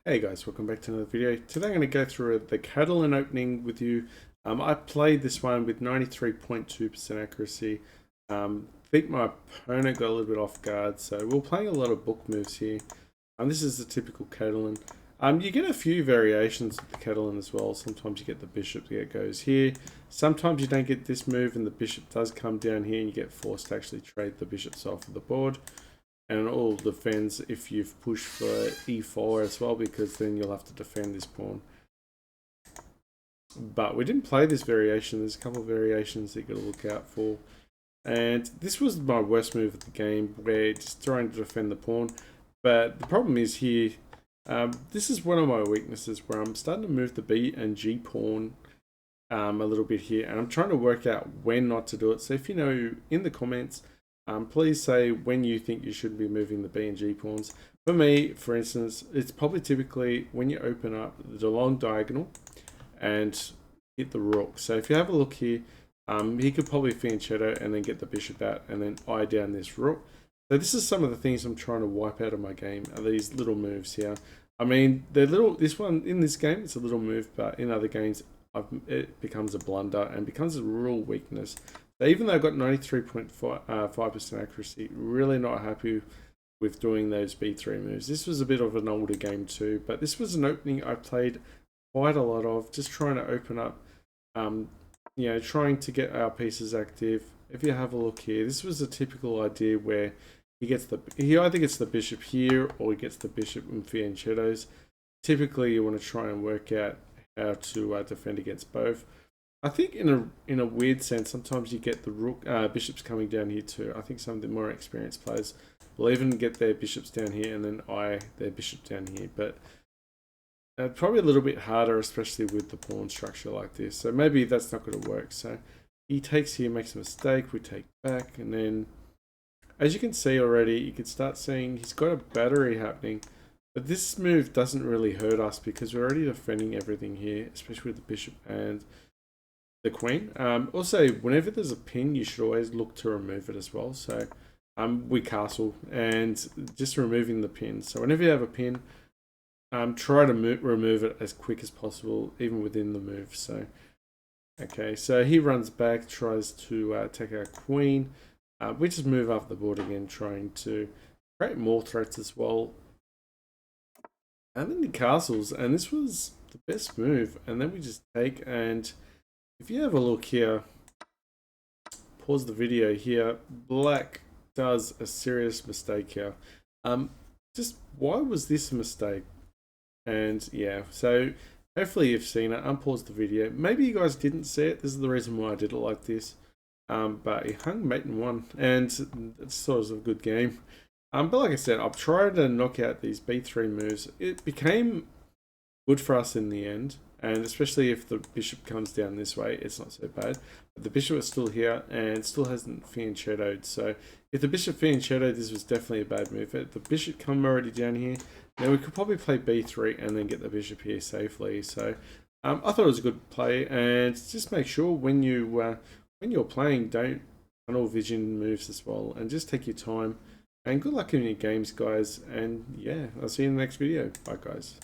Hey guys, welcome back to another video. Today I'm going to go through the Catalan opening with you. I played this one with 93.2% accuracy. I think my opponent got a little bit off guard, so we're playing a lot of book moves here. This is the typical Catalan. You get a few variations of the Catalan as well. Sometimes you get the bishop that goes here. Sometimes you don't get this move and the bishop does come down here and you get forced to actually trade the bishops off of the board. And it all defends if you've pushed for e4 as well, because then you'll have to defend this pawn. But we didn't play this variation. There's a couple of variations that you got to look out for. And this was my worst move of the game, where just trying to defend the pawn. But the problem is here, this is one of my weaknesses, where I'm starting to move the B and G pawn a little bit here. And I'm trying to work out when not to do it. So if you know, in the comments, please say when you think you should be moving the B and G pawns. For me, for instance, it's probably typically when you open up the long diagonal and hit the rook. So if you have a look here, he could probably fianchetto and then get the bishop out and then eye down this rook. So this is some of the things I'm trying to wipe out of my game, are these little moves here. I mean, they're little. This one in this game, it's a little move, but in other games, it becomes a blunder and becomes a real weakness. So even though I got 93.5% accuracy, really not happy with doing those B3 moves. This was a bit of an older game too, but this was an opening I played quite a lot of, just trying to open up, trying to get our pieces active. If you have a look here, this was a typical idea where he either gets the bishop here or he gets the bishop in fianchettos. Typically, you want to try and work out how to defend against both. I think in a weird sense, sometimes you get the rook bishops coming down here too. I think some of the more experienced players will even get their bishops down here and then eye their bishop down here. But probably a little bit harder, especially with the pawn structure like this. So maybe that's not going to work. So he takes here, makes a mistake. We take back, and then as you can see already, you can start seeing he's got a battery happening. But this move doesn't really hurt us because we're already defending everything here, especially with the bishop and the queen. Also, whenever there's a pin, you should always look to remove it as well. So we castle and just removing the pin. So whenever you have a pin, try to remove it as quick as possible, even within the move. So okay, so he runs back, tries to take our queen. We just move up the board again, trying to create more threats as well. And then the castles, and this was the best move. And then we just take, and if you have a look here, pause the video here, black does a serious mistake here. Just why was this a mistake? And yeah, so hopefully you've seen it. Unpause the video. Maybe you guys didn't see it. This is the reason why I did it like this. But he hung mate and won, and it's sort of a good game. But like I said, I've tried to knock out these B3 moves. It became good for us in the end. And especially if the bishop comes down this way, it's not so bad. But the bishop is still here and still hasn't fianchettoed. So if the bishop fianchettoed, this was definitely a bad move. If the bishop come already down here, now we could probably play b3 and then get the bishop here safely. So I thought it was a good play. And just make sure when you're playing, don't tunnel vision moves as well. And just take your time. And good luck in your games, guys. And yeah, I'll see you in the next video. Bye, guys.